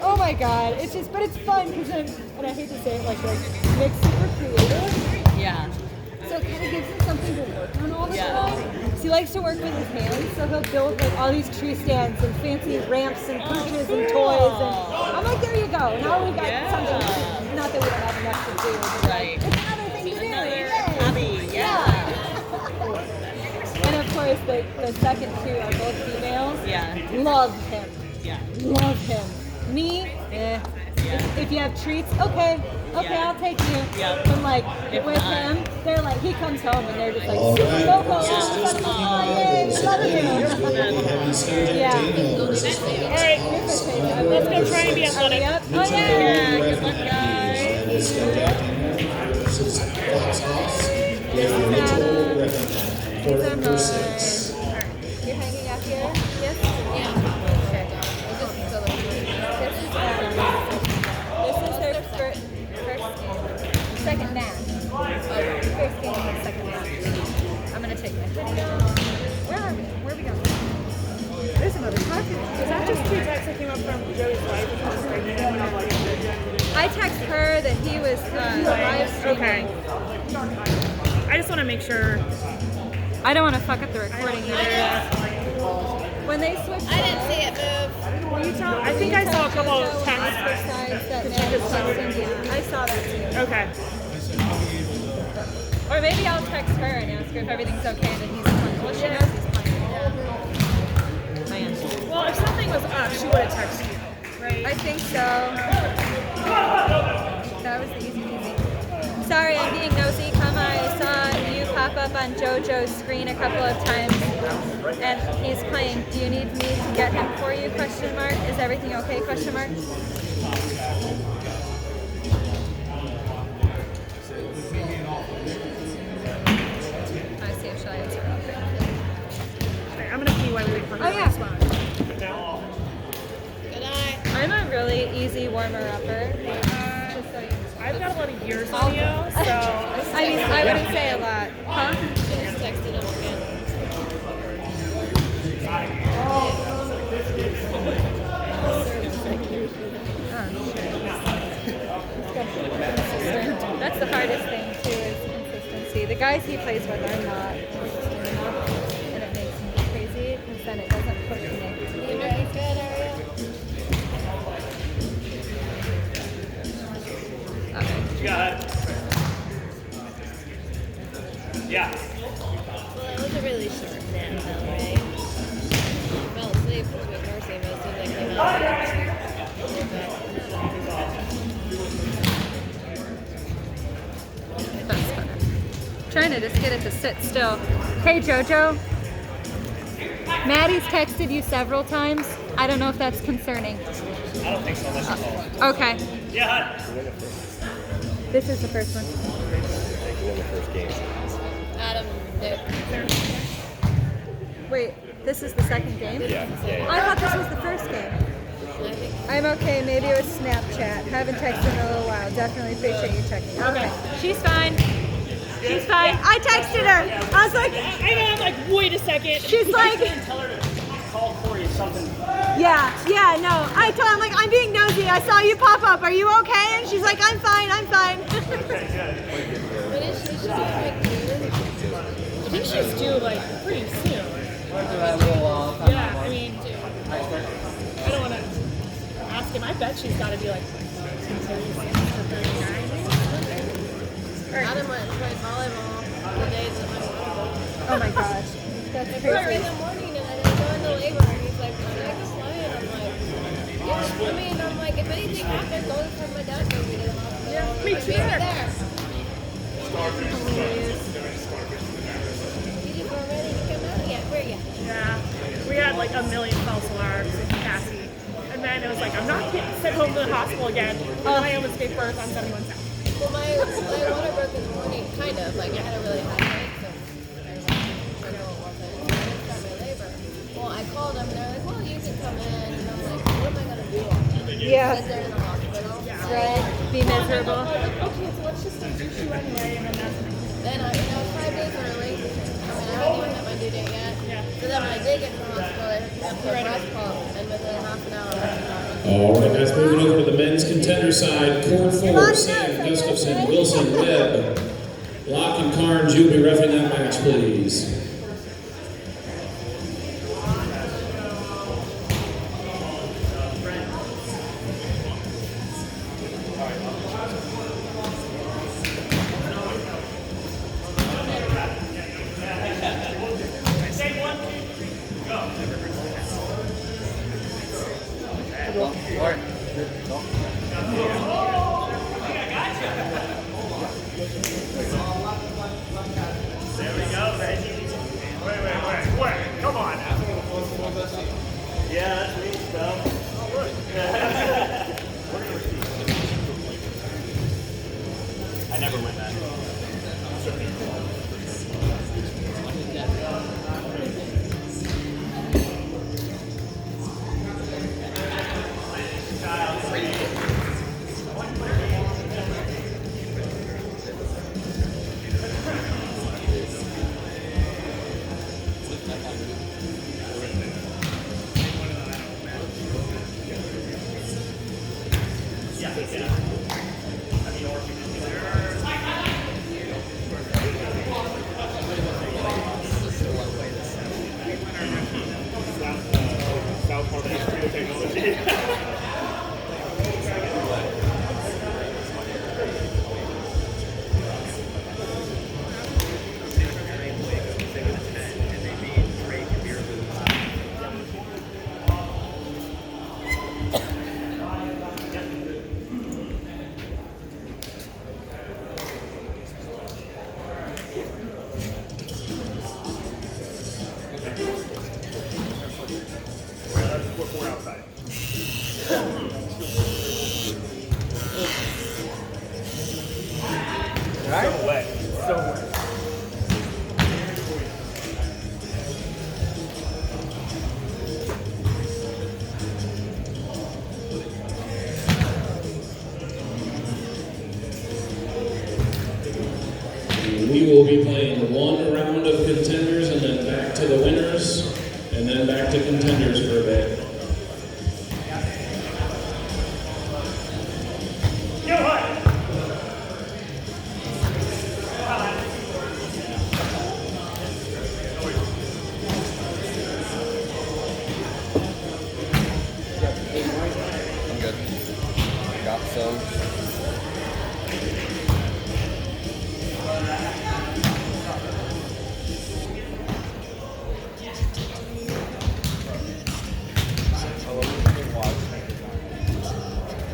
Oh my God, it's just, but it's fun because then, and I hate to say it like this, Nick's super creative. Yeah. So it kind of gives him something to work on all the time. So he likes to work with his hands, so he'll build like all these tree stands and fancy ramps and perches and toys. And I'm like, there you go. Now we've got something. Not that we don't have enough to do, but Right. it's another thing to do. Yay. Hobby, yeah. And of course, the second 2 are both females. Yeah. Love him. Yeah. Love him. Me, If you have treats, okay, Yeah. I'll take you. Yeah. But like If with not- him, they're like, he comes home and they're just like, All super right. local. Sisters, Like, the oh, yay, love ladies him. will be having Stojak Yeah. Daniel versus All right, let's go try and be Are we athletic. up? Oh, Minch yeah. Good luck, guys. That is Stojak Daniel versus Fox Hoss. Mitchell for number 6. You're hanging out here? Yes? Yeah. This is their first game. Second match. First game and second match. I'm going to take my hoodie off. Where are we? Where are we going? There's another target. Was that just 2 texts that came up from Joey's wife? I text her that he was live streaming. Okay. I just want to make sure. I don't want to fuck up the recording either. When they switched, I didn't see it move. I think I saw a couple of texts. I saw that too. Okay. Or maybe I'll text her and ask her if everything's okay and that he's playing. Well, she knows he's playing. Well, if something was up, she would have texted you, right? I think so. That was the easy peasy. Sorry, I'm being nosy. Come on, I saw you pop up on JoJo's screen a couple of times, and he's playing. Do you need me to get him for you? Question mark. Is everything okay? Question mark. I see if she'll answer. Okay, I'm gonna pee while we wait for her Oh, to yeah. respond. Good night. I'm a really easy warmer-upper. Just so you know. I've got a lot of years on you, so I mean, I wouldn't say a lot. Huh? Just texted him again. That's the hardest thing too, is consistency. The guys he plays with are not consistent enough, and it makes me crazy because then it doesn't push me. You very good, Ariel? Okay. Yeah. Yeah. Well, it was a really short nap, though, right? I fell asleep between nursing, but as soon as I came out, I woke up. That's better. Trying to just get it to sit still. Hey Jojo. Maddie's texted you several times. I don't know if that's concerning. I don't think so. Let's just call it. Okay. Yeah. This is the first one. Adam, Nick. Wait, this is the second game? Yeah. I thought this was the first game. I think I'm okay. Maybe it was Snapchat. Haven't texted in a little while. Definitely appreciate you checking. Okay. She's fine. She's fine. I texted her. I was like, I know. I'm like, wait a second. she's like, Tell her to call Corey something. yeah, no. I told her, I'm like, I'm being nosy. I saw you pop up. Are you okay? And she's like, I'm fine. I'm fine. what is she? She's like noon. I think she's due like pretty soon. Yeah, I mean, I don't want to ask him. I bet she's got to be like 36 or 39. Adam went and played volleyball the days that my mom Oh my gosh. That's crazy. In the morning and I go into labor and he's like, can I go fly? And I'm like, yeah. I mean, I'm like, if anything happens, I'll just have my dad go me to the hospital. Yeah, me Like, too. meet me there. You just weren't ready to come out yet, were you? Yeah. We had like a million false alarms with Cassie. And then it was like, I'm not getting sent home to the hospital again. And then I almost gave birth on 71 South. Well, my water broke in the morning, kind of. Like, I had a really high night, so I know it wasn't. I didn't start my labor. Well, I called them, and they're like, well, you can come in. And I'm like, what am I going to do? Yeah. Sit there in the hospital. Right. Be miserable. Okay, so let's just induce you anyway. And then that's Then I was 5 days early. I mean, I hadn't even had my due date yet. Yeah. So then when I did get to the hospital, they hooked me up to a breast pump, and within half an hour, I was fine. All right, guys, moving over to the men's contender side. Court 4, Sam Gustafson, Wilson, Webb, Locke, and Carnes. You'll be reffing that match, please. There we go, Reggie. Wait. Come on now. Yeah, that's me stuff. Oh, look. I never win that. We're outside. So wet. So wet. We will be playing one round of contenders and then back to the winners, and then back to contenders for a bit. Yo, what? I'm good. Got some.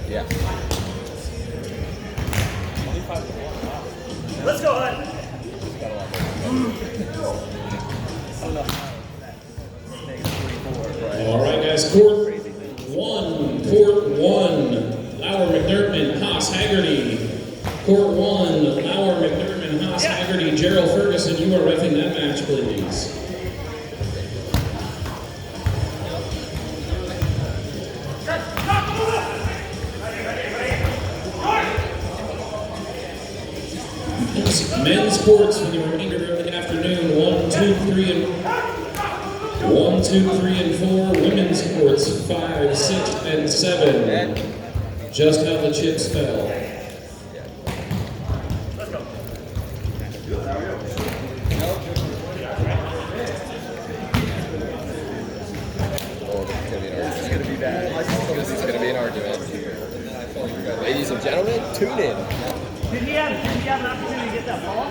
Yeah. Let's go, Hud. All right, guys, Court 1, Lauer, McDermott, Haas, Haggerty. Court 1, Lauer, McDermott, Haas, Haggerty, Gerald Ferguson. You are reffing that match, please. Men's sports for the remainder of the afternoon. 1, 2, 3, and 4. Women's sports 5, 6, and 7. Just how the chips fell. Oh, this is gonna be bad. This is gonna be an argument. Ladies and gentlemen, tune in. Did he have an opportunity to get that ball?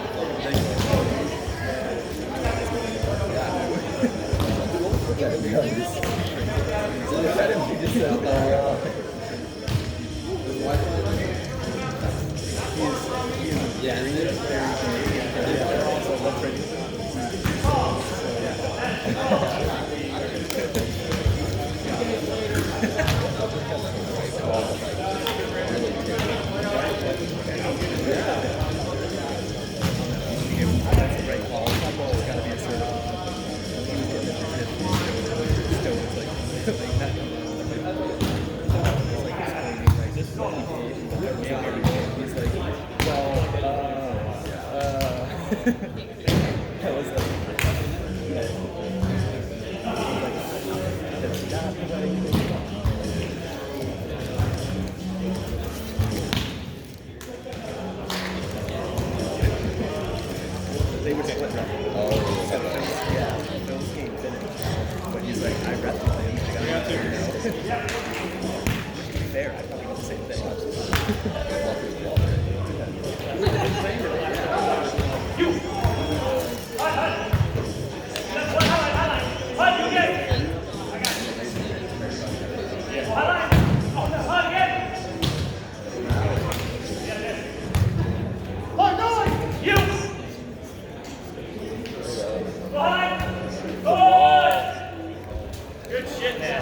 Good shit, man.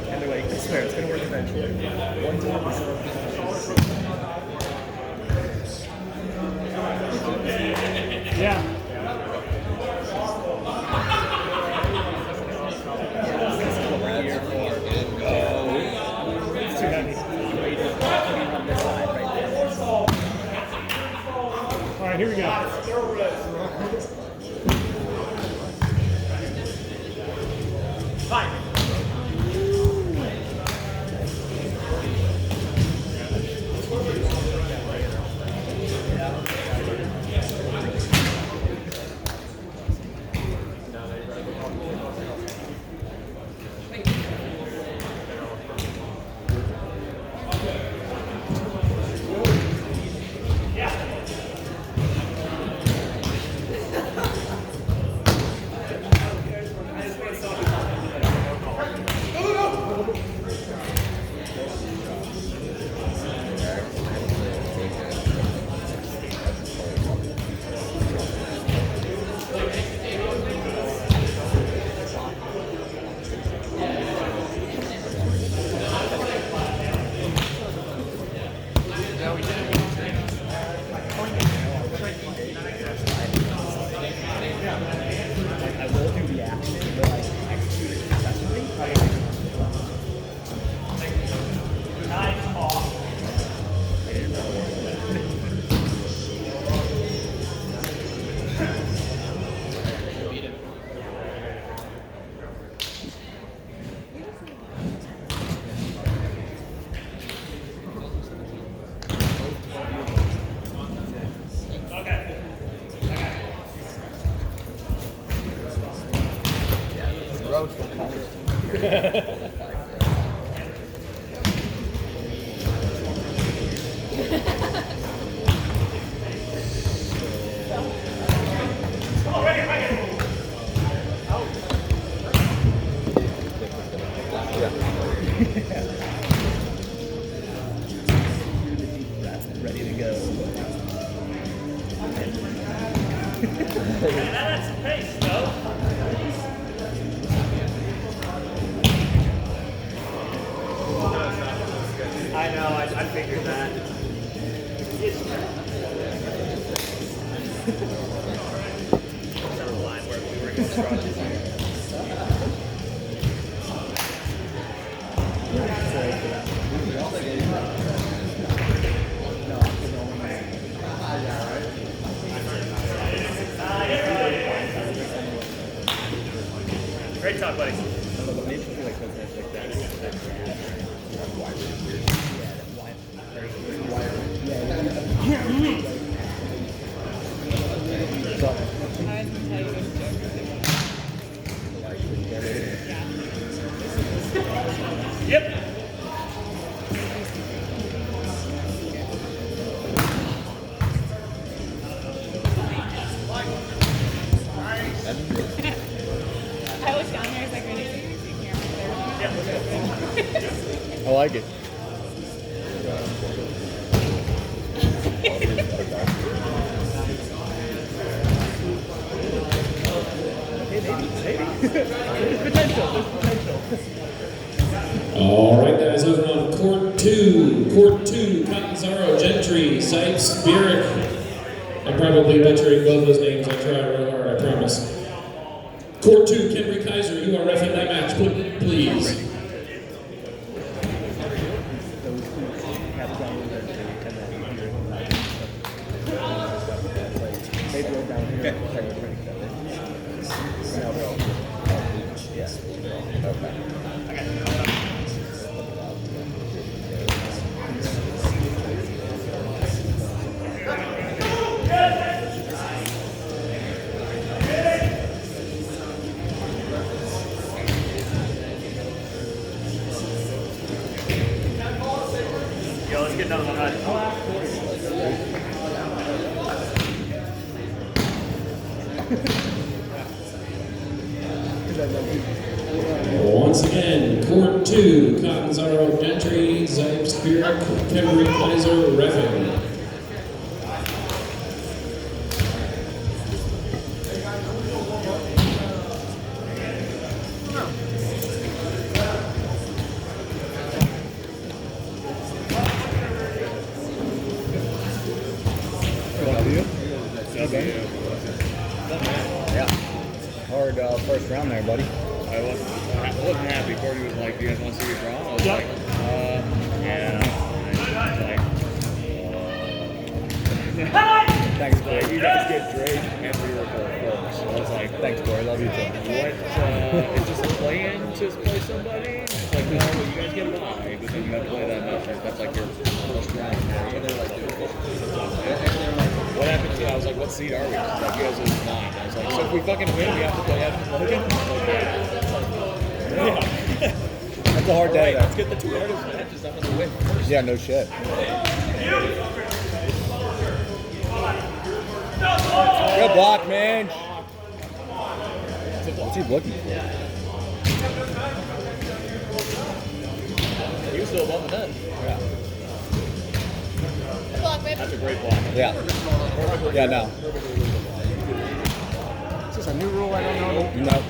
Anyway, I swear it's gonna work eventually. One Yeah. It's too heavy. On this side right there. All right, here we go. Fine. I will do the action, but I execute it successfully. Nice call. Ready to go. Man, that had some pace, though. I know, I figured that. It's on the line where we were instructed. Great talk, buddy. Yep. I was down there, I was like, ready to see camera. I like it. All right, guys, over on Court 2, Catanzaro, Gentry, Sipes, Bierek. I'm probably butchering both those names. I try real hard, I promise. Court 2, Kenry Kaiser, you are reffing that match, please. Yo, let's get another one on. Once again, Court 2, Catanzaro, Gentry, Sipes, Bierek, Kenry Kaiser, reffing. Yeah. Hard first round there, buddy. I wasn't happy. Cordy was like, "Do you guys want to see me draw?" I was like, "Yeah." Thanks, Corey. You guys get Drake and we were first. So I was like, Thanks, Corey. Love you too. "What? Is this a play-in to play somebody?" It's like, "No, you guys get a bye, but then you have to play that match. That's like your first round." What happened to you? I was like, "What seed are we?" She's like, "You guys are 9." I was like, "So if we fucking win, we have to play Evan Logan?" Yeah. That's a hard day, Let's though. get the 2 hardest matches. I'm gonna win first. Yeah, no shit. Good block, man. What's he looking for? He was still above the net. Yeah. Good luck, baby. That's a great block. Yeah. Yeah, no. Is this a new rule I don't know? No.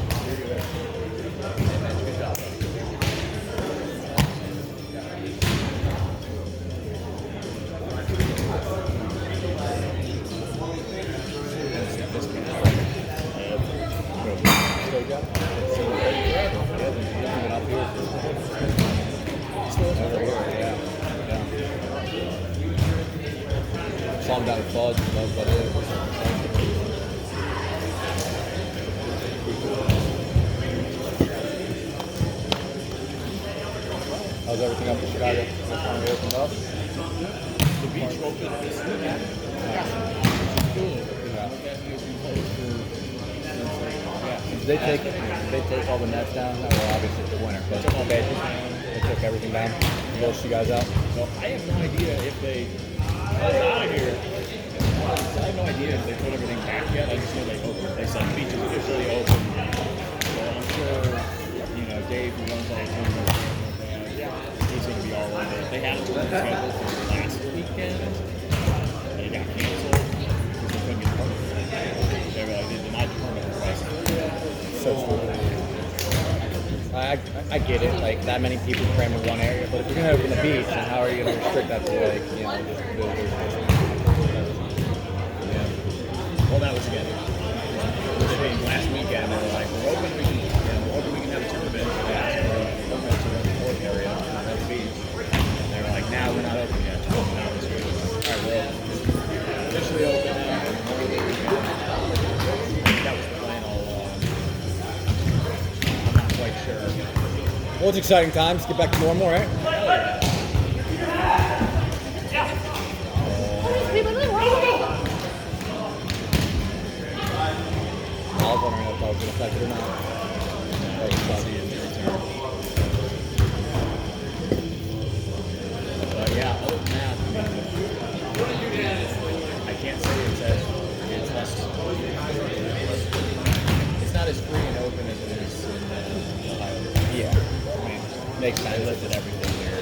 Saw him down at Fudge, and that was about it. How's everything up in Chicago? Finally opened up? The beach opened this weekend. They take all the nets down. Well, obviously it's the winter, but they took everything down. Most you guys out. So I have no idea if they. I was out of here. I have no idea if they put everything back yet. I just know they opened. They said the beach is officially open. So I'm sure, Dave, who runs all the tournaments, he's going to be all over it. They had a tournament scheduled for last weekend. And it got canceled because they couldn't get a partner. They were like, I get it. Like that many people cram in one area, but if you're gonna open the beach, then how are you gonna restrict that to like just visitors? Yeah. Well, that was again. Last weekend, they were like, we're open. We can have a tournament. They asked for open to the fourth area on the beach. And they were like, nah, we're not open yet. Now it's good. All right, we're open. Officially open now. That was the plan all along. I'm not quite sure. Well, it's exciting times. Get back to normal, right? I was wondering if I was going to affect it or not. But yeah, other than that, I can't say it's less. It's not as free and open as it is in Ohio. Yeah. I mean, makes sense. I lifted everything here.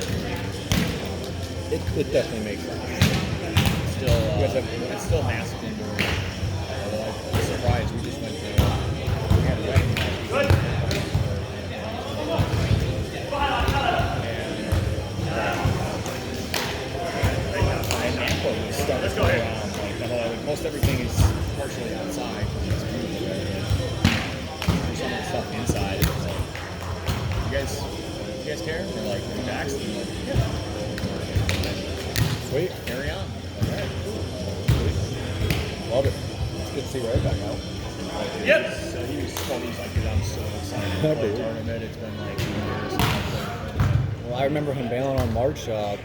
It definitely makes sense. It's still masked indoors. Although I'm surprised we just went to. We had a wedding last week. And Namco was starting to go around. Like the whole, most everything is partially outside. It's beautiful. There's some of the stuff inside. It's like, you guys care? They're like, we're vaxxed. And like, yeah. Sweet. Carry on. All right. Love it. It's good to see Ray back out. Yep. So he's like, dude, I'm so excited to play a tournament. It's been like 2 years. Well, I remember him bailing on March Gold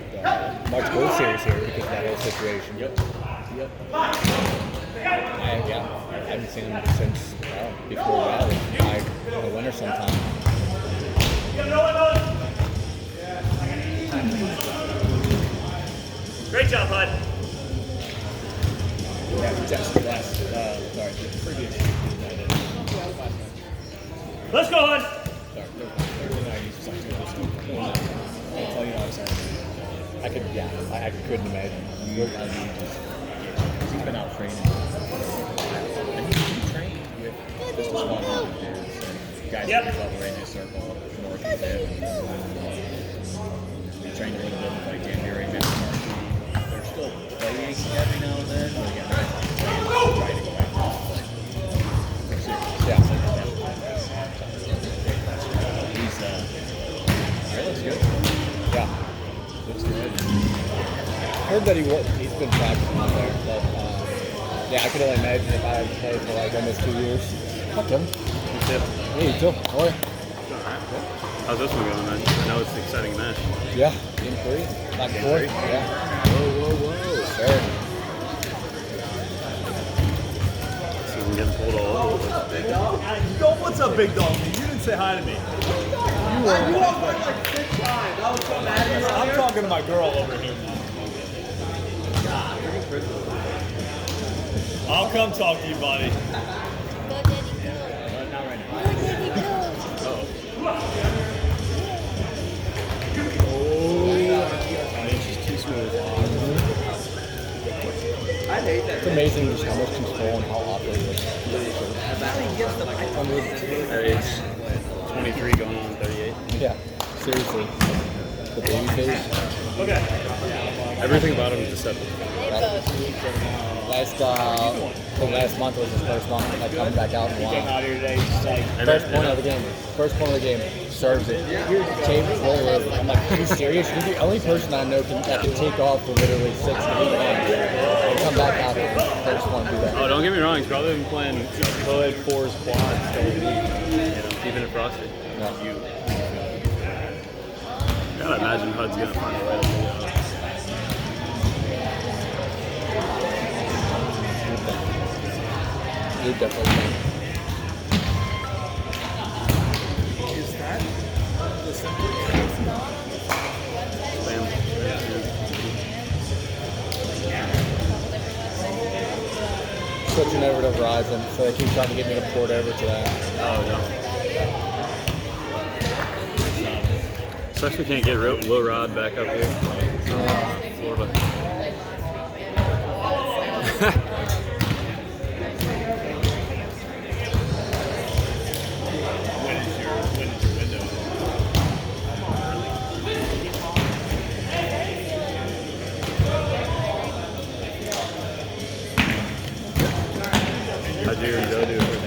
Series here because of that whole situation. Yep. I haven't seen him since before that, in the winter sometime. Great job, bud. Yeah, we tested the previous night. Let's go, Hud. Thursday night, he's just like, dude, let's go. I'll tell you how excited I couldn't imagine. he's been out training. And he trained with just one of the guys Yep. at his level right in his circle, north of him. He trained a little bit with like Dan Gary, Matt Markey. They're still playing every now and then, but again, they're trying to go back to He's looks good. Yeah. Looks good. I heard that he's been practicing out there, but yeah, I could only imagine if I had played for like almost 2 years. Fuck him. Hey, you too. How are you? How's this one going, man? I know it's an exciting match. Yeah. Game 3. Back and forth. Yeah. Whoa. Sir. See, I'm getting pulled all over. Big dog? What's up, big dog? You didn't say hi to me. You walked by like 6 times. I was so mad at you. I'm talking to my girl over here now. I'll come talk to you, buddy. Go, Daddy, go. Not right now. Go, Daddy, go. It's just too smooth. It's amazing just how much control and how operative it is. At age 23 going on 38. Yeah. Seriously. The baby face. Okay. Everything about him is deceptive. Last month was his first month. I come back out and Came won. out here today, just like, First point of the game. Serves it. Change roll over. I'm like, are you serious? You're the only person I know that can take off for literally 6 to 8 months and come back out here. I just want to do that. Oh, don't get me wrong. He's probably been playing co-ed 4s quads till the week. Even if frosty. Yeah. Gotta imagine Hud's gonna find a way to do that. You definitely can. Is that the symbol? Bam. Switching over to Verizon, so they keep trying to get me to port over to that. Oh, yeah. Especially can't get Will Rod back up here. Florida. when is your window? and Joe do first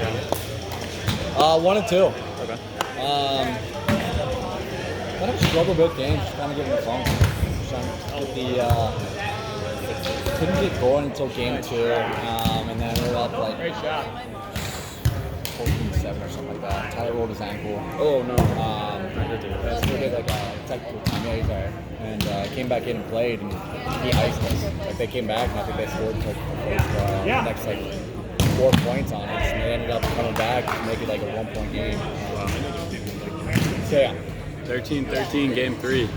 round? 1 and 2. Okay. Kind of struggled both games, kind of getting the funk. Couldn't get going until game 2, and then we were up like 14-7 or something like that. Tyler rolled his ankle. Oh no. That's we did like a technical time. Yeah, he's all right. And came back in and played, and he iced us. Like they came back, and I think they scored like the next like 4 points on us, and they ended up coming back to make it like a 1-point game. So yeah. 13-13, game 3.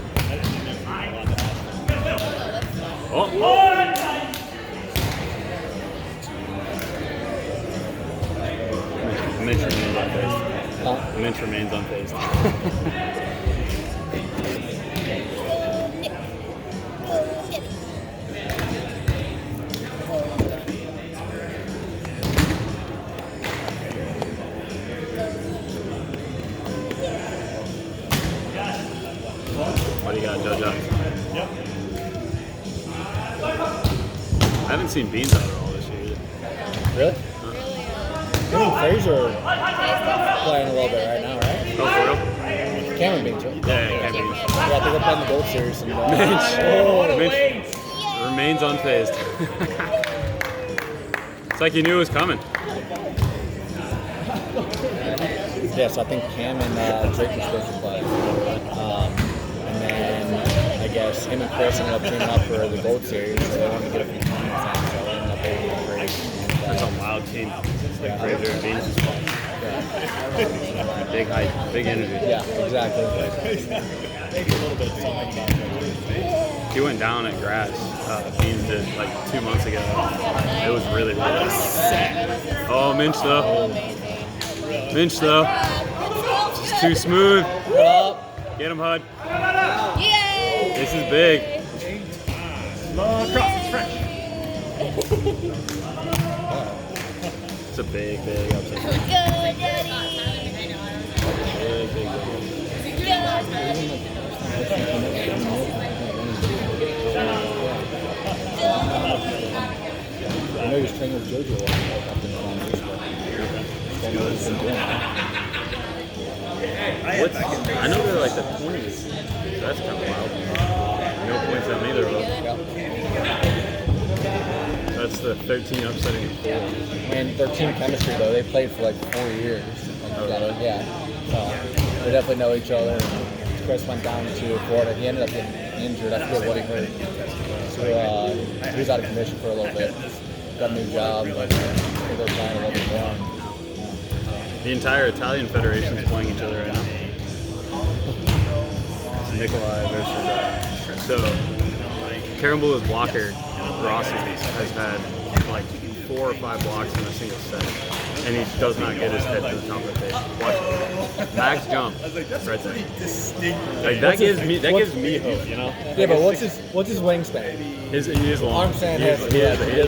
Oh! Minch remains unfazed. Minch remains unfazed. What do you got, Stojak? Yep. I haven't seen Beans out at all this year either. Really? Him and Fraser playing a little bit right now, right? Oh, for real? Cameron Minch. Yeah, Cameron Beans. Yeah, I think they're playing the Gold Series. And, Minch remains unfazed. It's like he knew it was coming. Yeah, so I think Cam and Drake were supposed to play. And then I guess him and Chris ended up teaming up for the Gold Series, so they wanted to get a few points in, so they ended up holding the Drake. That's a wild team. Like Fraser and Beans. Big height, big energy. Yeah, exactly. He went down at grass. Beans did like 2 months ago. It was really, really sick. Oh, Minch though. Minch though. Just too smooth. Get him, Hud. Yay! This is big. Cross, it's fresh. It's a big, big upset. Go, Daddy! Big, big, big. I know he was training with JoJo up in the Congress, but I know he's been doing I know they're like the 20s. So that's kind of wild. No points on either of them. That's the 13 upsetting 4. And their team chemistry, though, they played for like 4 years. Yeah. So they definitely know each other. Chris went down to Florida. He ended up getting injured. I forget what he hurt. So he was out of commission for a little bit. Got a new job, but they're playing a little bit more. The entire Italian Federation is playing each other right now. Nikolai versus so Karambula's blocker Rossi has had like 4 or 5 blocks in a single set, and he does not get his head to the top of the face. Watch it. Max jump right there. Like that gives me hope, you know. Yeah, but what's his wingspan? He is long. Arm span He is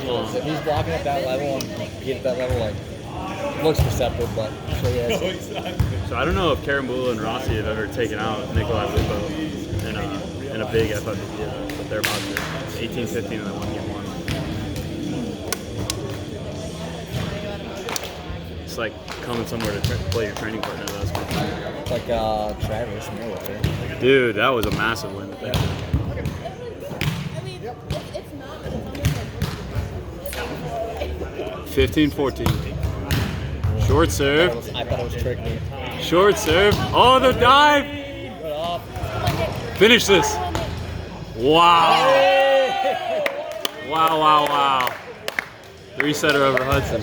long. If he's blocking at that level and he at that level, like looks perceptive, but sure he has. So I don't know if Karambula and Rossi have ever taken out Nikolai Lupo in a big FFP, but they're about to. 18-15 and then 1 game 1. It's like coming somewhere to play your training partner. That's cool. It's like Travis Miller. Dude, that was a massive win. I mean, it's not, but it's 15-14. Short serve. I thought it was tricky. Short serve. Oh, the dive. Finish this. Wow. Wow. 3-setter over Hudson.